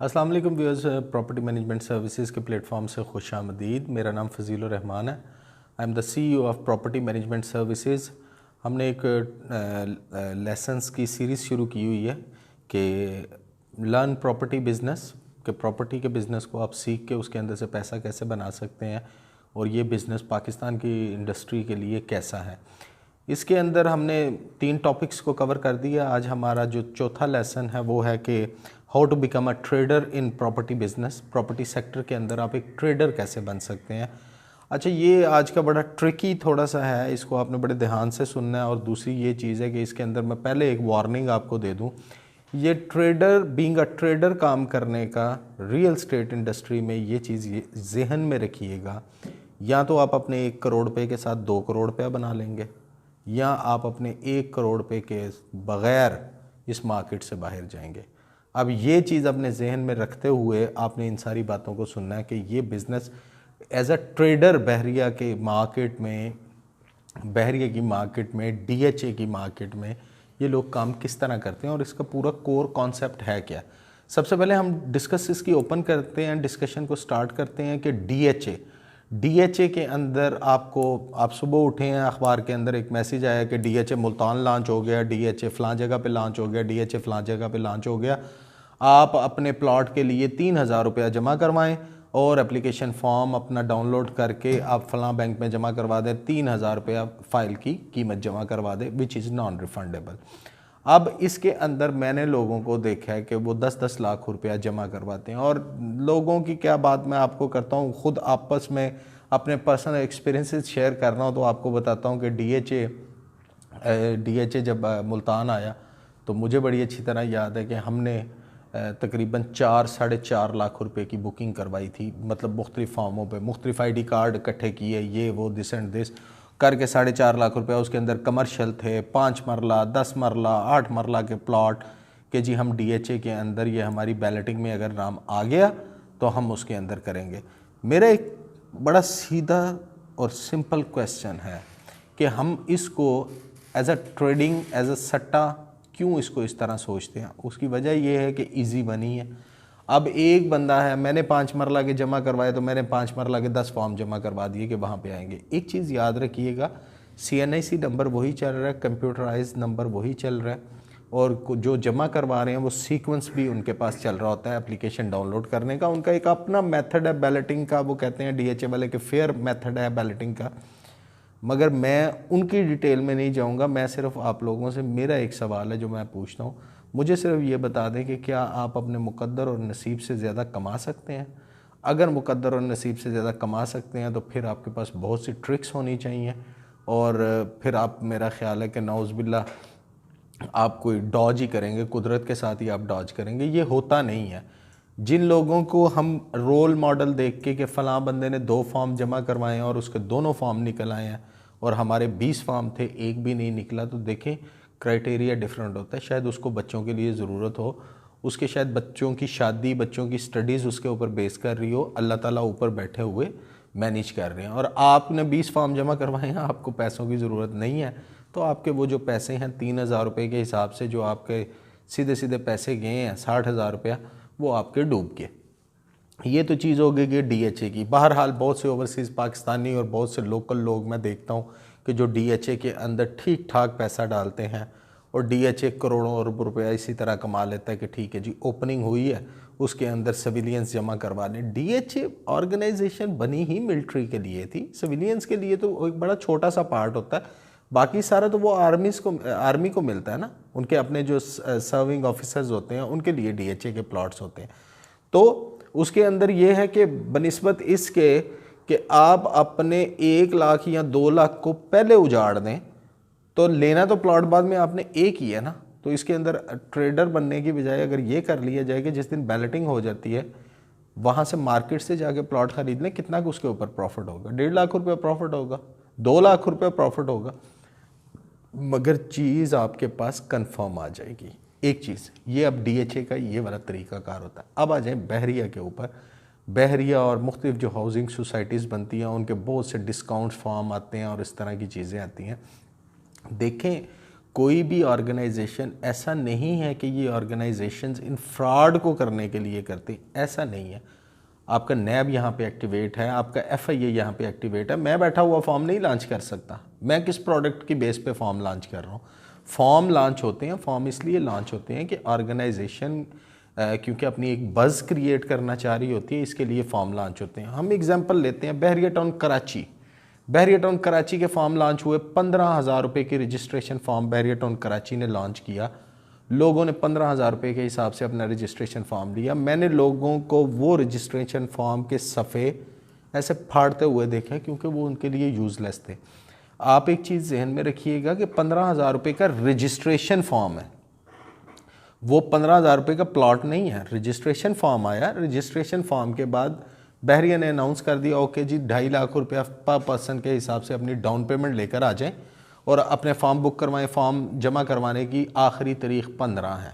अस्सलाम वालेकुम viewers, property management services के प्लेटफॉर्म से खुश आमदीद। मेरा नाम फजीलुर रहमान है। I am the CEO of property management services. हमने एक लेसन्स की सीरीज़ शुरू की हुई है कि लर्न प्रॉपर्टी बिज़नेस, कि प्रॉपर्टी के बिज़नेस को आप सीख के उसके अंदर से पैसा कैसे बना सकते हैं और ये बिज़नेस पाकिस्तान की इंडस्ट्री के लिए कैसा है। इसके अंदर हमने 3 टॉपिक्स को कवर कर दिया। आज हमारा जो चौथा लेसन है वो है कि how to become a trader in property business. Property sector के अंदर आप एक ट्रेडर कैसे बन सकते हैं। अच्छा, ये आज का बड़ा ट्रिकी थोड़ा सा है, इसको आपने बड़े ध्यान से सुनना है। और दूसरी ये चीज़ है कि इसके अंदर मैं पहले एक वार्निंग आपको दे दूं, ये ट्रेडर बीइंग अ ट्रेडर काम करने का रियल स्टेट इंडस्ट्री में ये चीज़ जहन में रखिएगा, या तो आप अपने 1 करोड़ रुपये के साथ 2 करोड़ रुपया बना लेंगे, या आप अपने 1 करोड़ रुपये के बग़ैर इस मार्केट से बाहर जाएंगे। अब ये चीज़ अपने जहन में रखते हुए आपने इन सारी बातों को सुनना है कि ये बिज़नेस एज अ ट्रेडर बहरिया की मार्केट में DHA की मार्केट में ये लोग काम किस तरह करते हैं और इसका पूरा कोर कॉन्सेप्ट है क्या। सबसे पहले हम डिस्कस इसकी ओपन करते हैं, डिस्कशन को स्टार्ट करते हैं कि DHA के अंदर आप सुबह उठे हैं, अखबार के अंदर एक मैसेज आया कि DHA मुल्तान लॉन्च हो गया, DHA फ़लाँ जगह पे लॉन्च हो गया, DHA फ़लाँ जगह पे लॉन्च हो गया। आप अपने प्लॉट के लिए 3,000 रुपया जमा करवाएं और एप्लीकेशन फॉर्म अपना डाउनलोड करके आप फ़लाँ बैंक में जमा करवा दें। 3,000 रुपया फ़ाइल की कीमत जमा करवा दें, विच इज़ नॉन रिफंडेबल। अब इसके अंदर मैंने लोगों को देखा है कि वो 10-10 लाख रुपया जमा करवाते हैं। और लोगों की क्या बात मैं आपको करता हूँ, ख़ुद आपस में अपने पर्सनल एक्सपीरियंसेस शेयर कर रहा हूँ, तो आपको बताता हूँ कि DHA जब मुल्तान आया तो मुझे बड़ी अच्छी तरह याद है कि हमने तकरीबन 4-4.5 लाख रुपए की बुकिंग करवाई थी। मतलब मुख्तलिफ़ फॉर्मों पे मुख्तलिफ़ ID कार्ड इकट्ठे किए, ये वो दिस एंड दिस करके 4.5 लाख रुपया। उसके अंदर कमर्शियल थे, 5 मरला 10 मरला 8 मरला के प्लॉट कि जी हम DHA के अंदर, ये हमारी बैलेटिंग में अगर नाम आ गया तो हम उसके अंदर करेंगे। मेरा एक बड़ा सीधा और सिंपल क्वेश्चन है कि हम इसको as a trading, as a सट्टा क्यों इसको इस तरह सोचते हैं। उसकी वजह यह है कि इजी बनी है। अब एक बंदा है, मैंने 5 मरला के जमा करवाए तो मैंने 5 मरला के 10 फॉर्म जमा करवा दिए कि वहाँ पे आएंगे। एक चीज़ याद रखिएगा, CNIC नंबर वही चल रहा है, कंप्यूटराइज नंबर वही चल रहा है, और जो जमा करवा रहे हैं वो सीक्वेंस भी उनके पास चल रहा होता है एप्लीकेशन डाउनलोड करने का। उनका एक अपना मेथड है बैलेटिंग का, वो कहते हैं DHA वाले कि फेयर मेथड है बैलेटिंग का। मगर मैं उनकी डिटेल में नहीं जाऊंगा। मैं सिर्फ आप लोगों से, मेरा एक सवाल है जो मैं पूछता हूँ, मुझे सिर्फ ये बता दें कि क्या आप अपने मुकद्दर और नसीब से ज़्यादा कमा सकते हैं। अगर मुकद्दर और नसीब से ज़्यादा कमा सकते हैं तो फिर आपके पास बहुत सी ट्रिक्स होनी चाहिए, और फिर आप, मेरा ख्याल है कि नौज़बिल्ला आप कोई डॉज ही करेंगे, कुदरत के साथ ही आप डॉज करेंगे। ये होता नहीं है। जिन लोगों को हम रोल मॉडल देख के कि फ़लाँ बंदे ने 2 फॉर्म जमा करवाए हैं और उसके दोनों फॉर्म निकल आए हैं और हमारे 20 फॉर्म थे, एक भी नहीं निकला, तो देखें क्राइटेरिया डिफरेंट होता है। शायद उसको बच्चों के लिए ज़रूरत हो, उसके शायद बच्चों की शादी, बच्चों की स्टडीज़ उसके ऊपर बेस कर रही हो, अल्लाह ताला ऊपर बैठे हुए मैनेज कर रहे हैं। और आपने 20 फॉर्म जमा करवाए हैं, आपको पैसों की ज़रूरत नहीं है, तो आपके वो जो पैसे हैं 3,000 रुपये के हिसाब से जो आपके सीधे सीधे पैसे गए हैं 60,000 रुपया, वो आपके डूब गए। ये तो चीज़ हो गई कि DHA की। बहरहाल बहुत से ओवरसीज़ पाकिस्तानी और बहुत से लोकल लोग मैं देखता हूँ कि जो DHA के अंदर ठीक ठाक पैसा डालते हैं, और DHA करोड़ों अरब रुपया इसी तरह कमा लेता है कि ठीक है जी ओपनिंग हुई है, उसके अंदर सिविलियंस जमा करवा लें। DHA ऑर्गेनाइजेशन बनी ही मिलिट्री के लिए थी, सिविलियंस के लिए तो एक बड़ा छोटा सा पार्ट होता है, बाकी सारा तो वो आर्मी को मिलता है ना, उनके अपने जो सर्विंग ऑफिसर्स होते हैं उनके लिए DHA के प्लॉट्स होते हैं। तो उसके अंदर ये है कि बनिस्बत इसके कि आप अपने 1 लाख या 2 लाख को पहले उजाड़ दें, तो लेना तो प्लॉट बाद में आपने एक ही है ना। तो इसके अंदर ट्रेडर बनने की बजाय अगर ये कर लिया जाए कि जिस दिन बैलेटिंग हो जाती है वहाँ से मार्केट से जाके प्लॉट खरीद लें, कितना कुछ उसके ऊपर प्रॉफिट होगा, 1.5 लाख रुपये प्रॉफिट होगा, 2 लाख रुपये प्रॉफिट होगा, मगर चीज़ आपके पास कंफर्म आ जाएगी। एक चीज़ ये, अब DHA का ये वाला तरीक़ाकार होता है। अब आ जाए बहरिया के ऊपर। बहरिया और मुख्तलिफ जो हाउसिंग सोसाइटीज़ बनती हैं उनके बहुत से डिस्काउंट फॉर्म आते हैं और इस तरह की चीज़ें आती हैं। देखें कोई भी ऑर्गेनाइजेशन ऐसा नहीं है कि ये ऑर्गेनाइजेशंस इन फ्रॉड को करने के लिए करती, ऐसा नहीं है। आपका नैब यहाँ पे एक्टिवेट है, आपका FIA यहाँ पे एक्टिवेट है। मैं बैठा हुआ फॉर्म नहीं लॉन्च कर सकता। मैं किस प्रोडक्ट की बेस पे फॉर्म लॉन्च कर रहा हूँ? फॉर्म लॉन्च होते हैं, फॉर्म इसलिए लॉन्च होते हैं कि ऑर्गेनाइजेशन क्योंकि अपनी एक बज़ क्रिएट करना चाह रही होती है, इसके लिए फॉर्म लॉन्च होते हैं। हम एग्जांपल लेते हैं बहरिया टाउन कराची। बहरिया टाउन कराची के फॉर्म लॉन्च हुए, 15,000 रुपये की रजिस्ट्रेशन फॉर्म बहरिया टाउन कराची ने लॉन्च किया। लोगों ने 15,000 रुपये के हिसाब से अपना रजिस्ट्रेशन फॉर्म लिया। मैंने लोगों को वो रजिस्ट्रेशन फॉर्म के सफ़े ऐसे फाड़ते हुए देखे क्योंकि वो उनके लिए यूज़लेस थे। आप एक चीज़ जहन में रखिएगा कि 15,000 रुपये का रजिस्ट्रेशन फॉर्म है, वो 15,000 रुपये का प्लॉट नहीं है। रजिस्ट्रेशन फॉर्म आया, रजिस्ट्रेशन फॉर्म के बाद बहरिया ने अनाउंस कर दिया, ओके जी 2.5 लाख रुपया पर पर्सन के हिसाब से अपनी डाउन पेमेंट लेकर आ जाएं और अपने फॉर्म बुक करवाएं। फॉर्म जमा करवाने की आखिरी तारीख 15 है।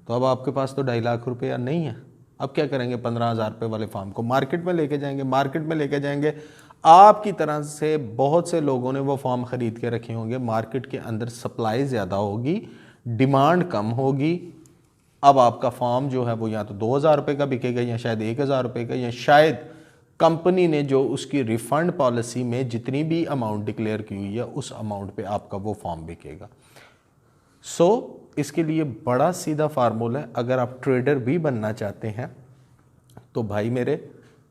तो अब आपके पास तो 2.5 लाख रुपया नहीं है। अब क्या करेंगे? 15,000 रुपये वाले फॉर्म को मार्केट में लेके जाएंगे। मार्केट में लेके जाएंगे, आपकी तरह से बहुत से लोगों ने वो फॉर्म ख़रीद के रखे होंगे। मार्केट के अंदर सप्लाई ज़्यादा होगी, डिमांड कम होगी। अब आपका फॉर्म जो है वो या तो 2,000 रुपये का बिकेगा या शायद 1,000 रुपये का, या शायद कंपनी ने जो उसकी रिफ़ंड पॉलिसी में जितनी भी अमाउंट डिक्लेयर की हुई है उस अमाउंट पे आपका वो फॉर्म बिकेगा। इसके लिए बड़ा सीधा फार्मूला है। अगर आप ट्रेडर भी बनना चाहते हैं तो भाई मेरे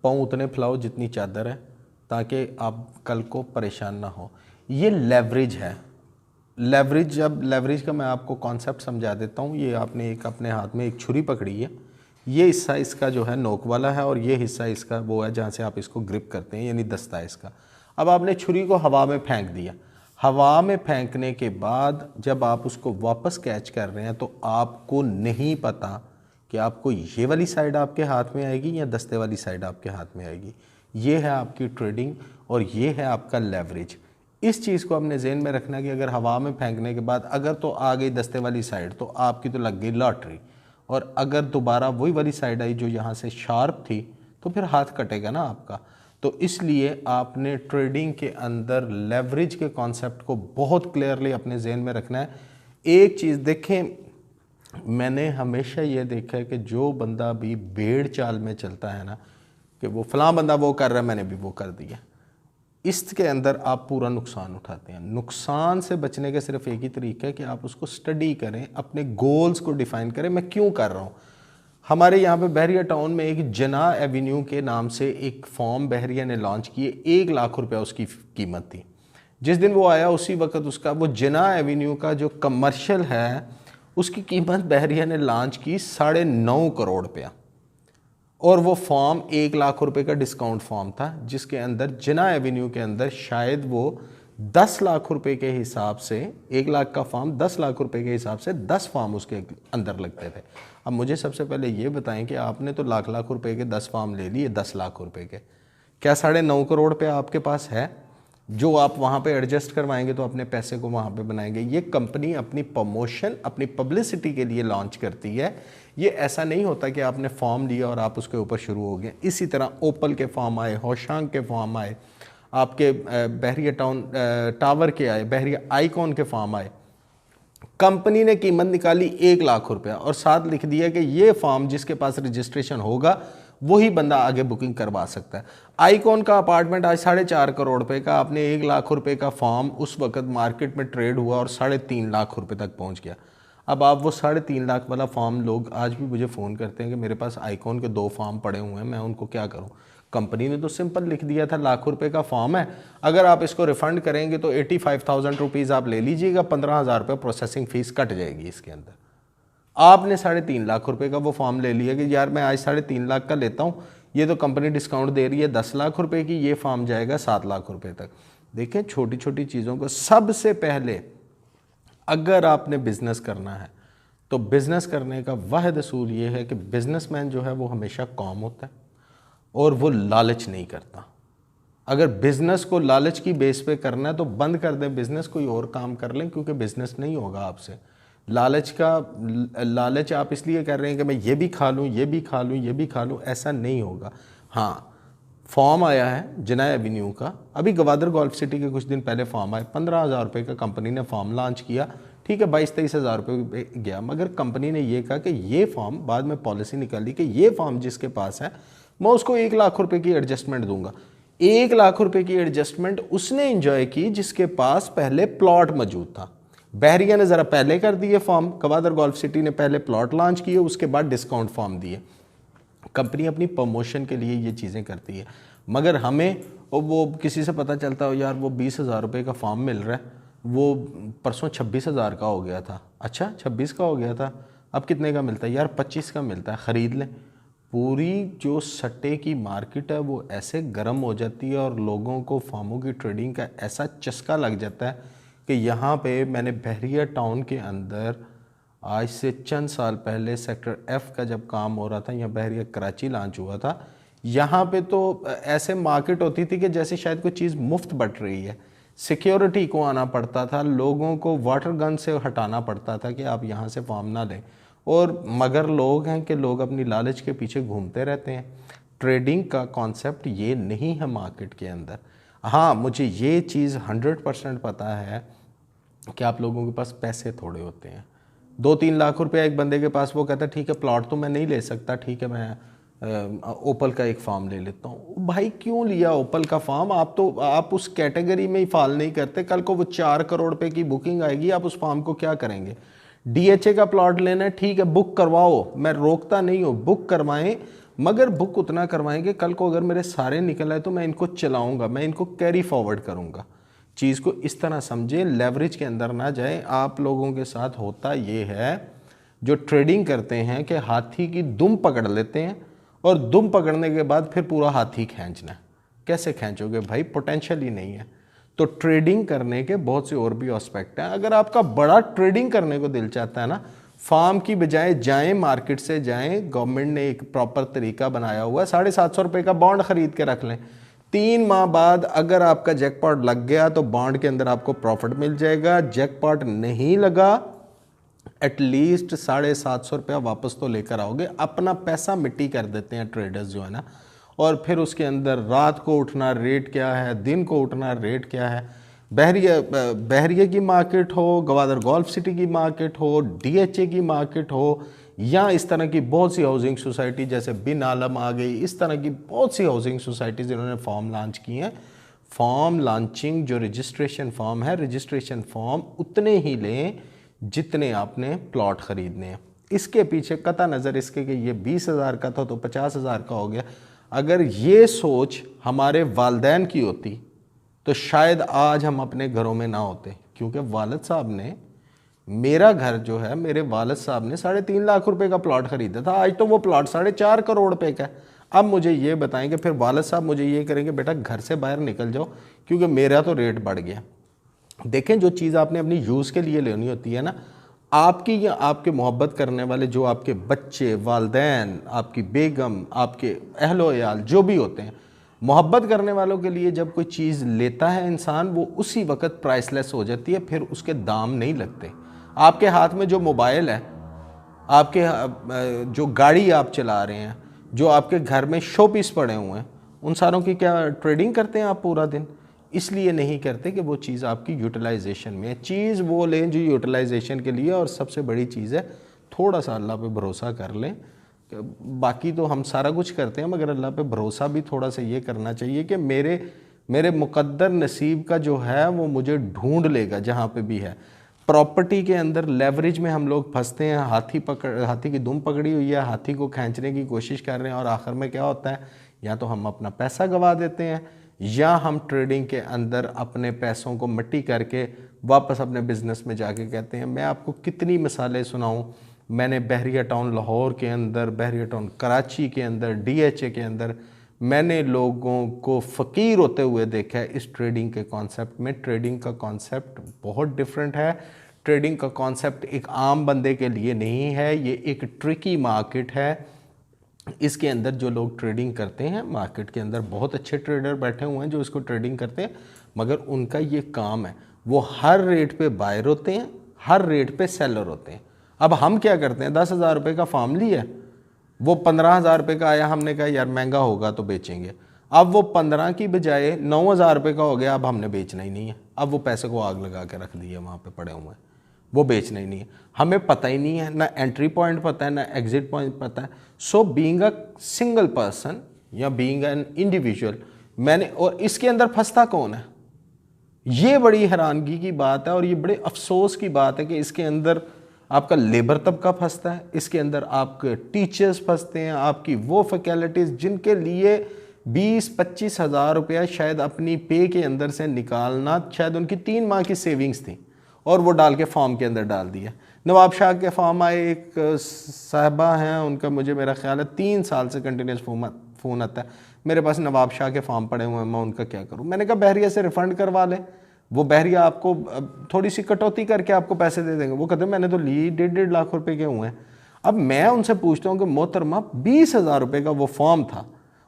पाँव उतने फैलाओ जितनी चादर है, ताकि आप कल को परेशान ना हो। ये लेवरेज है। लेवरेज का मैं आपको कॉन्सेप्ट समझा देता हूँ। ये आपने एक अपने हाथ में एक छुरी पकड़ी है, ये हिस्सा इसका जो है नोक वाला है और ये हिस्सा इसका वो है जहाँ से आप इसको ग्रिप करते हैं, यानी दस्ता है इसका। अब आपने छुरी को हवा में फेंक दिया। हवा में फेंकने के बाद जब आप उसको वापस कैच कर रहे हैं तो आपको नहीं पता कि आपको ये वाली साइड आपके हाथ में आएगी या दस्ते वाली साइड आपके हाथ में आएगी। ये है आपकी ट्रेडिंग और ये है आपका लेवरेज। इस चीज़ को अपने ज़हन में रखना कि अगर हवा में फेंकने के बाद अगर तो आ गई दस्ते वाली साइड तो आपकी तो लग गई लॉटरी, और अगर दोबारा वही वाली साइड आई जो यहाँ से शार्प थी तो फिर हाथ कटेगा ना आपका। तो इसलिए आपने ट्रेडिंग के अंदर लेवरेज के कॉन्सेप्ट को बहुत क्लियरली अपने जहन में रखना है। एक चीज़ देखें, मैंने हमेशा ये देखा है कि जो बंदा भी भेड़ चाल में चलता है ना, कि वो फलां बंदा वो कर रहा है मैंने भी वो कर दिया, इसके अंदर आप पूरा नुकसान उठाते हैं। नुकसान से बचने का सिर्फ एक ही तरीका है कि आप उसको स्टडी करें, अपने गोल्स को डिफाइन करें, मैं क्यों कर रहा हूँ। हमारे यहाँ पे बहरिया टाउन में एक जना एवेन्यू के नाम से एक फॉर्म बहरिया ने लॉन्च किए, 1 लाख रुपया उसकी कीमत थी। जिस दिन वो आया उसी वक्त उसका वो जना एवेन्यू का जो कमर्शियल है उसकी कीमत बहरिया ने लॉन्च की 9.5 करोड़ रुपया, और वो फॉर्म 1 लाख रुपए का डिस्काउंट फॉर्म था, जिसके अंदर जना एवेन्यू के अंदर शायद वो 10 लाख रुपए के हिसाब से 1 लाख का फॉर्म 10 लाख रुपए के हिसाब से 10 फॉर्म उसके अंदर लगते थे। अब मुझे सबसे पहले ये बताएं कि आपने तो लाख रुपए के 10 फॉर्म ले लिए 10 लाख रुपए के, क्या 9.5 करोड़ पे आपके पास है जो आप वहाँ पे एडजस्ट करवाएंगे तो अपने पैसे को वहाँ पे बनाएंगे। ये कंपनी अपनी प्रमोशन, अपनी पब्लिसिटी के लिए लॉन्च करती है। ये ऐसा नहीं होता कि आपने फॉर्म लिया और आप उसके ऊपर शुरू हो गए। इसी तरह ओपल के फॉर्म आए, होशांग के फॉर्म आए, आपके बहरिया टाउन टावर के आए, बहरिया आइकॉन के फॉर्म आए। कंपनी ने कीमत निकाली 1 लाख रुपया और साथ लिख दिया कि ये फॉर्म जिसके पास रजिस्ट्रेशन होगा वही बंदा आगे बुकिंग करवा सकता है। आइकॉन का अपार्टमेंट आज 4.5 करोड़ रुपए का, आपने 1 लाख रुपए का फॉर्म उस वक्त मार्केट में ट्रेड हुआ और 3.5 लाख रुपए तक पहुंच गया। अब आप वो 3.5 लाख वाला फॉर्म, लोग आज भी मुझे फ़ोन करते हैं कि मेरे पास आइकॉन के 2 फॉर्म पड़े हुए हैं, मैं उनको क्या करूं। कंपनी ने तो सिंपल लिख दिया था लाख रुपए का फॉर्म है, अगर आप इसको रिफ़ंड करेंगे तो 85,000 रुपीज़ आप ले लीजिएगा, 15,000 रुपये प्रोसेसिंग फ़ीस कट जाएगी इसके अंदर। आपने 3.5 लाख रुपए का वो फॉर्म ले लिया कि यार मैं आज 3.5 लाख का लेता हूँ, ये तो कंपनी डिस्काउंट दे रही है 10 लाख रुपए की, ये फॉर्म जाएगा 7 लाख रुपए तक। देखें छोटी छोटी चीज़ों को। सबसे पहले अगर आपने बिजनेस करना है तो बिजनेस करने का वाहिद असूल ये है कि बिजनेसमैन जो है वो हमेशा काम होता है और वो लालच नहीं करता। अगर बिजनेस को लालच की बेस पे करना है तो बंद कर दें बिजनेस, कोई और काम कर लें, क्योंकि बिजनेस नहीं होगा आपसे। लालच आप इसलिए कर रहे हैं कि मैं ये भी खा लूँ, ये भी खा लूँ, ये भी खा लूँ, ऐसा नहीं होगा। हाँ, फॉर्म आया है जिनाया एवेन्यू का, अभी गवादर गोल्फ सिटी के कुछ दिन पहले फॉर्म आया, 15,000 रुपये का कंपनी ने फॉर्म लॉन्च किया, ठीक है 22-23 हज़ार रुपये गया, मगर कंपनी ने ये कहा कि ये फॉर्म, बाद में पॉलिसी निकाली कि ये फॉर्म जिसके पास है मैं उसको 1 लाख रुपए की एडजस्टमेंट दूंगा। 1 लाख रुपए की एडजस्टमेंट उसने एंजॉय की जिसके पास पहले प्लॉट मौजूद था। बहरिया ने ज़रा पहले कर दिए फॉर्म, गवादर गोल्फ सिटी ने पहले प्लॉट लॉन्च किए, उसके बाद डिस्काउंट फॉर्म दिए। कंपनी अपनी प्रमोशन के लिए ये चीज़ें करती है, मगर हमें वो किसी से पता चलता हो यार वो 20,000 रुपये का फॉर्म मिल रहा है, वो परसों 26,000 का हो गया था, अच्छा 26 का हो गया था, अब कितने का मिलता है यार 25 का मिलता है, ख़रीद लें। पूरी जो सट्टे की मार्केट है वो ऐसे गर्म हो जाती है और लोगों को फॉर्मों की ट्रेडिंग का ऐसा चस्का लग जाता है कि यहाँ पे मैंने बहरिया टाउन के अंदर आज से चंद साल पहले सेक्टर एफ का जब काम हो रहा था, यहाँ बहरिया कराची लॉन्च हुआ था, यहाँ पे तो ऐसे मार्केट होती थी कि जैसे शायद कोई चीज़ मुफ्त बट रही है। सिक्योरिटी को आना पड़ता था, लोगों को वाटर गन से हटाना पड़ता था कि आप यहाँ से फॉर्म ना लें, और मगर लोग हैं कि लोग अपनी लालच के पीछे घूमते रहते हैं। ट्रेडिंग का कॉन्सेप्ट ये नहीं है मार्केट के अंदर। हाँ, मुझे ये चीज़ 100% पता है कि आप लोगों के पास पैसे थोड़े होते हैं, 2-3 लाख रुपया एक बंदे के पास, वो कहता है ठीक है प्लॉट तो मैं नहीं ले सकता, ठीक है मैं ओपल का एक फार्म ले लेता हूँ। भाई क्यों लिया ओपल का फार्म? आप उस कैटेगरी में ही फाल नहीं करते। कल को वो 4 करोड़ रुपए की बुकिंग आएगी, आप उस फार्म को क्या करेंगे? डीएचए का प्लॉट लेना है, ठीक है बुक करवाओ, मैं रोकता नहीं हूँ, बुक करवाएं, मगर बुक उतना करवाएं कि कल को अगर मेरे सारे निकल आए तो मैं इनको चलाऊंगा, मैं इनको कैरी फॉरवर्ड करूँगा। चीज़ को इस तरह समझें, लेवरेज के अंदर ना जाएं। आप लोगों के साथ होता ये है, जो ट्रेडिंग करते हैं कि हाथी की दुम पकड़ लेते हैं और दुम पकड़ने के बाद फिर पूरा हाथी खींचना है। कैसे खींचोगे भाई? पोटेंशियल ही नहीं है। तो ट्रेडिंग करने के बहुत से और भी एस्पेक्ट हैं। अगर आपका बड़ा ट्रेडिंग करने को दिल चाहता है ना, फार्म की बजाय जाएं मार्केट से जाएं, गवर्नमेंट ने एक प्रॉपर तरीका बनाया हुआ है, 750 रुपये का बॉन्ड खरीद के रख लें। 3 माह बाद अगर आपका जैकपॉट लग गया तो बॉन्ड के अंदर आपको प्रॉफिट मिल जाएगा। जैकपॉट नहीं लगा, एटलीस्ट 750 रुपया वापस तो लेकर आओगे। अपना पैसा मिट्टी कर देते हैं ट्रेडर्स जो है ना, और फिर उसके अंदर रात को उठना रेट क्या है, दिन को उठना रेट क्या है। बहरिया की मार्केट हो, गवादर गोल्फ सिटी की मार्केट हो, डीएचए की मार्केट हो, या इस तरह की बहुत सी हाउसिंग सोसाइटी जैसे बिन आलम आ गई, इस तरह की बहुत सी हाउसिंग सोसाइटीज़ जिन्होंने फॉर्म लॉन्च किए हैं। फॉर्म लॉन्चिंग जो रजिस्ट्रेशन फॉर्म है, रजिस्ट्रेशन फॉर्म उतने ही लें जितने आपने प्लॉट ख़रीदने हैं। इसके पीछे कता नज़र इसके कि ये 20,000 का था तो 50,000 का हो गया। अगर ये सोच हमारे वालिदैन की होती तो शायद आज हम अपने घरों में ना होते, क्योंकि वालिद साहब ने, मेरा घर जो है, मेरे वालिद साहब ने 3.5 लाख रुपए का प्लॉट खरीदा था, आज तो वो प्लॉट 4.5 करोड़ रुपए का है। अब मुझे ये बताएंगे, फिर वालिद साहब मुझे ये करेंगे बेटा घर से बाहर निकल जाओ क्योंकि मेरा तो रेट बढ़ गया। देखें, जो चीज़ आपने अपनी यूज़ के लिए लेनी होती है ना, आपकी या आपके मोहब्बत करने वाले जो आपके बच्चे, वालिदैन, आपकी बेगम, आपके अहलो याल जो भी होते हैं, मोहब्बत करने वालों के लिए जब कोई चीज़ लेता है इंसान, वो उसी वक्त प्राइसलेस हो जाती है, फिर उसके दाम नहीं लगते। आपके हाथ में जो मोबाइल है, आपके जो गाड़ी आप चला रहे हैं, जो आपके घर में शो पीस पड़े हुए हैं, उन सारों की क्या ट्रेडिंग करते हैं आप पूरा दिन? इसलिए नहीं करते कि वो चीज़ आपकी यूटिलाइजेशन में है। चीज़ वो लें जो यूटिलाइजेशन के लिए, और सबसे बड़ी चीज़ है थोड़ा सा अल्लाह पे भरोसा कर लें। बाकी तो हम सारा कुछ करते हैं, मगर अल्लाह पे भरोसा भी थोड़ा सा ये करना चाहिए कि मेरे मुक़द्दर नसीब का जो है वो मुझे ढूंढ लेगा जहाँ पे भी है। प्रॉपर्टी के अंदर लेवरेज में हम लोग फंसते हैं, हाथी की दुम पकड़ी हुई है, हाथी को खींचने की कोशिश कर रहे हैं, और आखिर में क्या होता है, या तो हम अपना पैसा गंवा देते हैं, या हम ट्रेडिंग के अंदर अपने पैसों को मिट्टी करके वापस अपने बिज़नेस में जाके कहते हैं। मैं आपको कितनी मिसालें सुनाऊं। मैंने बहरिया टाउन लाहौर के अंदर, बहरिया टाउन कराची के अंदर, डीएचए के अंदर मैंने लोगों को फ़कीर होते हुए देखा है इस ट्रेडिंग के कॉन्सेप्ट में। ट्रेडिंग का कॉन्सेप्ट बहुत डिफरेंट है। ट्रेडिंग का कॉन्सेप्ट एक आम बंदे के लिए नहीं है, ये एक ट्रिकी मार्केट है। इसके अंदर जो लोग ट्रेडिंग करते हैं, मार्केट के अंदर बहुत अच्छे ट्रेडर बैठे हुए हैं जो इसको ट्रेडिंग करते हैं, मगर उनका ये काम है, वो हर रेट पे बायर होते हैं, हर रेट पे सेलर होते हैं। अब हम क्या करते हैं, 10,000 रुपये का फार्म लिया, वो 15,000 रुपये का आया, हमने कहा यार महंगा होगा तो बेचेंगे। अब वो 15 की बजाय 9,000 रुपये का हो गया, अब हमने बेचना ही नहीं है। अब वो पैसे को आग लगा के रख दिया, वहाँ पे पड़े हुए हैं, वो बेचना ही नहीं है। हमें पता ही नहीं है, ना एंट्री पॉइंट पता है, ना एग्जिट पॉइंट पता है। So being a single person या बीइंग एन इंडिविजुअल, मैंने, और इसके अंदर फंसता कौन है, ये बड़ी हैरानगी की बात है और ये बड़े अफसोस की बात है कि इसके अंदर आपका लेबर तबका फंसता है, इसके अंदर आपके टीचर्स फंसते हैं, आपकी वो फैकल्टीज़ जिनके लिए 20-25 हज़ार रुपया शायद अपनी पे के अंदर से निकालना, शायद उनकी 3 माह की सेविंग्स थी और वो डाल के फॉर्म के अंदर डाल दिया। नवाब शाह के फॉर्म आए, एक साहबा हैं उनका, मुझे मेरा ख्याल है 3 साल से कंटिन्यूस फ़ोन आता है, मेरे पास नवाब शाह के फॉर्म पड़े हुए हैं, मैं उनका क्या करूं। मैंने कहा बहरिया से रिफ़ंड करवा लें, वो बहरिया आपको थोड़ी सी कटौती करके आपको पैसे दे देंगे। वो कहते हैं मैंने तो ली 1.5 लाख रुपए के हुए हैं। अब मैं उनसे पूछता हूँ कि मोहतरमा 20,000 रुपये का वो फॉर्म था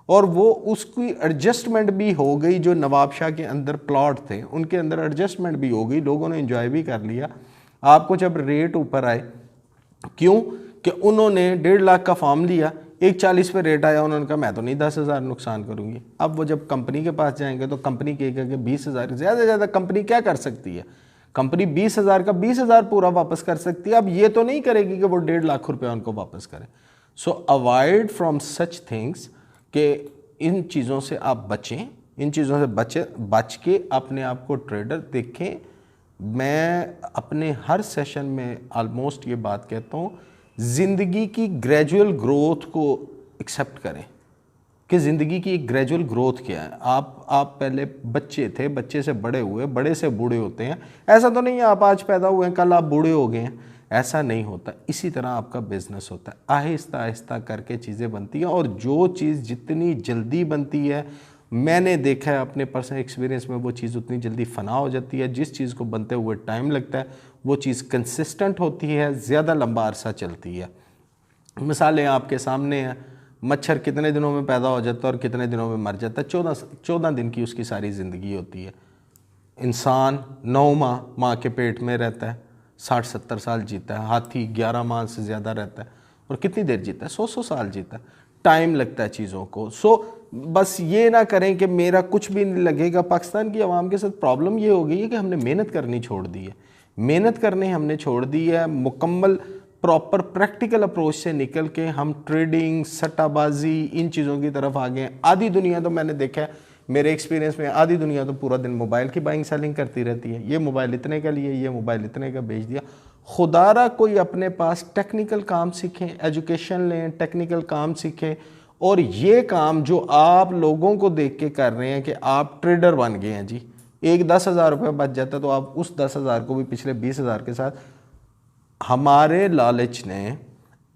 और वो उसकी एडजस्टमेंट भी हो गई, जो नवाब शाह के अंदर प्लॉट थे उनके अंदर एडजस्टमेंट भी हो गई, लोगों ने एंजॉय भी कर लिया। आपको जब रेट ऊपर आए, क्यों कि उन्होंने 1.5 लाख का फॉर्म लिया, 1.40 पे रेट आया, उन्होंने कहा मैं तो नहीं 10,000 नुकसान करूंगी। अब वो जब कंपनी के पास जाएंगे तो कंपनी कहेगा कि 20,000, ज़्यादा से ज़्यादा कंपनी क्या कर सकती है, कंपनी 20,000 का 20,000 पूरा वापस कर सकती है। अब ये तो नहीं करेगी कि वो 1.5 लाख रुपया उनको वापस करें। सो अवॉइड फ्रॉम सच थिंग्स, कि इन चीज़ों से आप बचें, इन चीज़ों से बच के अपने आप को ट्रेडर देखें। मैं अपने हर सेशन में ऑलमोस्ट ये बात कहता हूँ, ज़िंदगी की ग्रेजुअल ग्रोथ को एक्सेप्ट करें कि ज़िंदगी की एक ग्रेजुअल ग्रोथ क्या है। आप पहले बच्चे थे, बच्चे से बड़े हुए, बड़े से बूढ़े होते हैं। ऐसा तो नहीं है आप आज पैदा हुए हैं कल आप बूढ़े हो गए हैं, ऐसा नहीं होता। इसी तरह आपका बिजनेस होता है, आहिस्ता आहिस्ता करके चीज़ें बनती हैं और जो चीज़ जितनी जल्दी बनती है, मैंने देखा है अपने पर्सनल एक्सपीरियंस में, वो चीज़ उतनी जल्दी फना हो जाती है। जिस चीज़ को बनते हुए टाइम लगता है वो चीज़ कंसिस्टेंट होती है, ज़्यादा लंबा अरसा चलती है। मिसालें आपके सामने हैं, मच्छर कितने दिनों में पैदा हो जाता है और कितने दिनों में मर जाता है, 14 दिन की उसकी सारी ज़िंदगी होती है। इंसान 9 माह माँ के पेट में रहता है, 60-70 साल जीता है। हाथी 11 माह से ज़्यादा रहता है और कितनी देर जीता है, 100 साल जीता है। टाइम लगता है चीज़ों को। बस ये ना करें कि मेरा कुछ भी नहीं लगेगा। पाकिस्तान की आवाम के साथ प्रॉब्लम ये हो गई है कि हमने मेहनत करनी छोड़ दी है, मेहनत करनी हमने छोड़ दी है। मुकम्मल प्रॉपर प्रैक्टिकल अप्रोच से निकल के हम ट्रेडिंग, सट्टाबाजी, इन चीज़ों की तरफ आ गए हैं। आधी दुनिया तो मैंने देखा है मेरे एक्सपीरियंस में, आधी दुनिया तो पूरा दिन मोबाइल की बाइंग सेलिंग करती रहती है। ये मोबाइल इतने का लिए, ये मोबाइल इतने का बेच दिया। खुदारा कोई अपने पास टेक्निकल काम सीखें, एजुकेशन लें, टेक्निकल काम सीखें। और ये काम जो आप लोगों को देख के कर रहे हैं कि आप ट्रेडर बन गए हैं जी, एक 10,000 रुपये बच जाता है तो आप उस 10,000 को भी पिछले 20,000 के साथ, हमारे लालच ने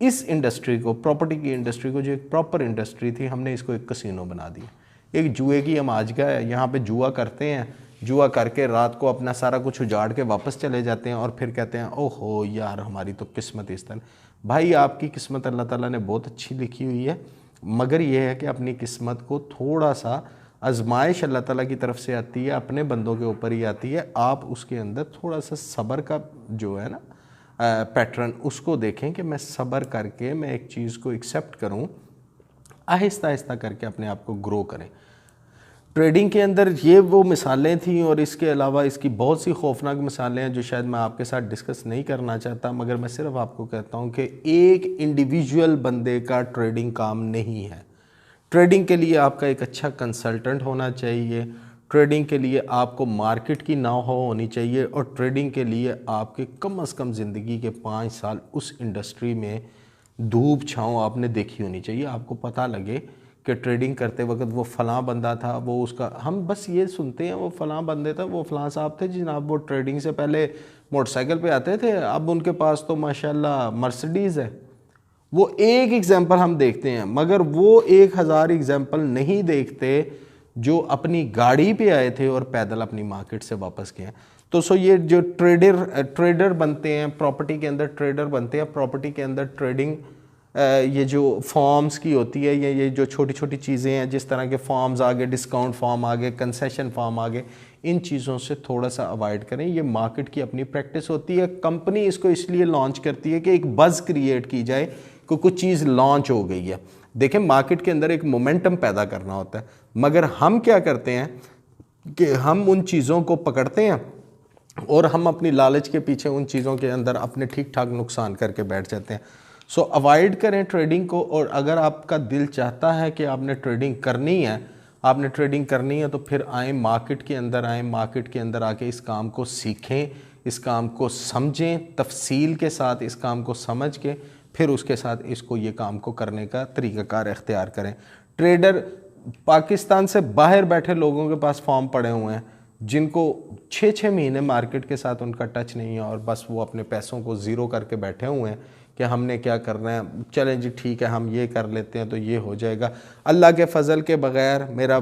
इस इंडस्ट्री को, प्रॉपर्टी की इंडस्ट्री को, जो एक प्रॉपर इंडस्ट्री थी, हमने इसको एक कसिनो बना दिया। एक जुए की हम आज का है, यहाँ पे जुआ करते हैं, जुआ करके रात को अपना सारा कुछ उजाड़ के वापस चले जाते हैं और फिर कहते हैं ओहो यार हमारी तो किस्मत इस तरह। भाई आपकी किस्मत अल्लाह ताला ने बहुत अच्छी लिखी हुई है, मगर यह है कि अपनी किस्मत को थोड़ा सा, आजमाइश अल्लाह ताला की तरफ से आती है, अपने बंदों के ऊपर ही आती है। आप उसके अंदर थोड़ा सा सब्र का जो है ना पैटर्न, उसको देखें कि मैं सब्र करके मैं एक चीज़ को एक्सेप्ट करूं, आहिस्ता आहिस्ता करके अपने आप को ग्रो करें। ट्रेडिंग के अंदर ये वो मिसालें थी और इसके अलावा इसकी बहुत सी खौफनाक मिसालें हैं जो शायद मैं आपके साथ डिस्कस नहीं करना चाहता, मगर मैं सिर्फ आपको कहता हूँ कि एक इंडिविजुअल बंदे का ट्रेडिंग काम नहीं है। ट्रेडिंग के लिए आपका एक अच्छा कंसल्टेंट होना चाहिए, ट्रेडिंग के लिए आपको मार्केट की नाव होनी चाहिए और ट्रेडिंग के लिए आपके कम से कम ज़िंदगी के 5 साल उस इंडस्ट्री में धूप छाँव आपने देखी होनी चाहिए। आपको पता लगे कि ट्रेडिंग करते वक्त वो फ़लाँ बंदा था, वो उसका, हम बस ये सुनते हैं वो फ़लाँ बंदे था, वो फ़लाँ साहब थे जनाब, वो ट्रेडिंग से पहले मोटरसाइकिल पे आते थे, अब उनके पास तो माशाल्लाह मर्सिडीज़ है। वो एक एग्जाम्पल हम देखते हैं, मगर वो 1000 एग्जाम्पल नहीं देखते जो अपनी गाड़ी पे आए थे और पैदल अपनी मार्केट से वापस गए। तो ये जो ट्रेडर बनते हैं, प्रॉपर्टी के अंदर ट्रेडर बनते हैं, प्रॉपर्टी के अंदर ट्रेडिंग, ये जो फॉर्म्स की होती है, ये जो छोटी छोटी चीज़ें हैं, जिस तरह के फॉर्म्स आ गए, डिस्काउंट फॉर्म आ गए, कंसेशन फॉर्म आ गए, इन चीज़ों से थोड़ा सा अवॉइड करें। ये मार्केट की अपनी प्रैक्टिस होती है। कंपनी इसको इसलिए लॉन्च करती है कि एक बज़ क्रिएट की जाए कि कुछ चीज़ लॉन्च हो गई है। देखें मार्केट के अंदर एक मोमेंटम पैदा करना होता है, मगर हम क्या करते हैं कि हम उन चीज़ों को पकड़ते हैं और हम अपनी लालच के पीछे उन चीज़ों के अंदर अपने ठीक ठाक नुकसान करके बैठ जाते हैं। सो अवॉइड करें ट्रेडिंग को, और अगर आपका दिल चाहता है कि आपने ट्रेडिंग करनी है तो फिर आए मार्केट के अंदर, मार्केट के अंदर आके इस काम को सीखें, इस काम को समझें, तफसील के साथ इस काम को समझ के फिर उसके साथ इसको ये काम को करने का तरीक़ाकार इख्तियार करें। ट्रेडर पाकिस्तान से बाहर बैठे लोगों के पास फॉर्म पड़े हुए हैं जिनको 6-6 महीने मार्केट के साथ उनका टच नहीं है और बस वो अपने पैसों को ज़ीरो करके बैठे हुए हैं कि हमने क्या करना है, चलें जी ठीक है हम ये कर लेते हैं तो ये हो जाएगा। अल्लाह के फ़ज़ल के बग़ैर, मेरा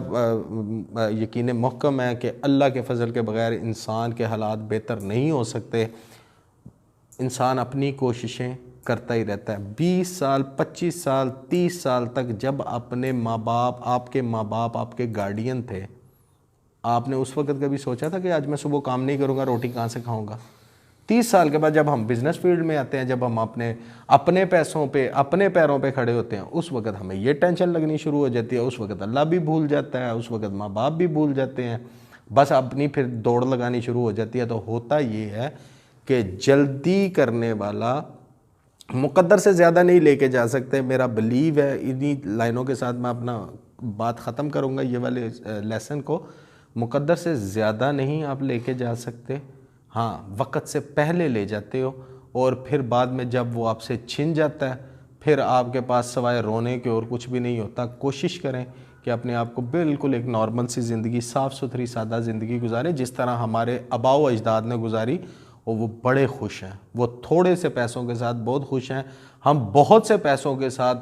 यकीन मुहक्कम है कि अल्लाह के फ़ज़ल के बग़ैर इंसान के हालात बेहतर नहीं हो सकते। इंसान अपनी कोशिशें करता ही रहता है। 20 साल, 25 साल, 30 साल तक जब अपने माँ बाप, आपके गार्डियन थे, आपने उस वक़्त कभी सोचा था कि आज मैं सुबह काम नहीं करूँगा, रोटी कहाँ से खाऊँगा? 30 साल के बाद जब हम बिज़नेस फील्ड में आते हैं, जब हम अपने पैसों पे, अपने पैरों पे खड़े होते हैं, उस वक़्त हमें ये टेंशन लगनी शुरू हो जाती है। उस वक़्त अल्लाह भी भूल जाता है, उस वक़्त माँ बाप भी भूल जाते हैं, बस अपनी फिर दौड़ लगानी शुरू हो जाती है। तो होता ये है कि जल्दी करने वाला मुक़द्दर से ज़्यादा नहीं लेके जा सकते। मेरा बिलीव है, इन्हीं लाइनों के साथ मैं अपना बात ख़त्म करूँगा, ये वाले लेसन को। मुक़द्दर से ज़्यादा नहीं आप लेके जा सकते, हाँ वक़्त से पहले ले जाते हो, और फिर बाद में जब वो आपसे छिन जाता है फिर आपके पास सवाए रोने के और कुछ भी नहीं होता। कोशिश करें कि अपने आप को बिल्कुल एक नॉर्मल सी ज़िंदगी, साफ़ सुथरी सादा ज़िंदगी गुजारें जिस तरह हमारे आबाओ अजदाद ने गुजारी, और वो बड़े खुश हैं। वो थोड़े से पैसों के साथ बहुत खुश हैं, हम बहुत से पैसों के साथ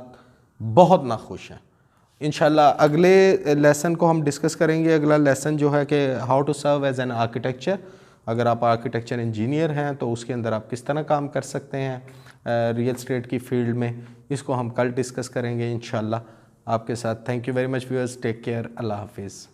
बहुत ना खुश हैं। इंशाल्लाह अगले लेसन को हम डिस्कस करेंगे। अगला लेसन जो है कि how to serve as an architecture. अगर आप आर्किटेक्चर इंजीनियर हैं तो उसके अंदर आप किस तरह काम कर सकते हैं रियल एस्टेट की फील्ड में, इसको हम कल डिस्कस करेंगे इंशाल्लाह आपके साथ। Thank you very much viewers, take care, अल्लाह हाफिज़।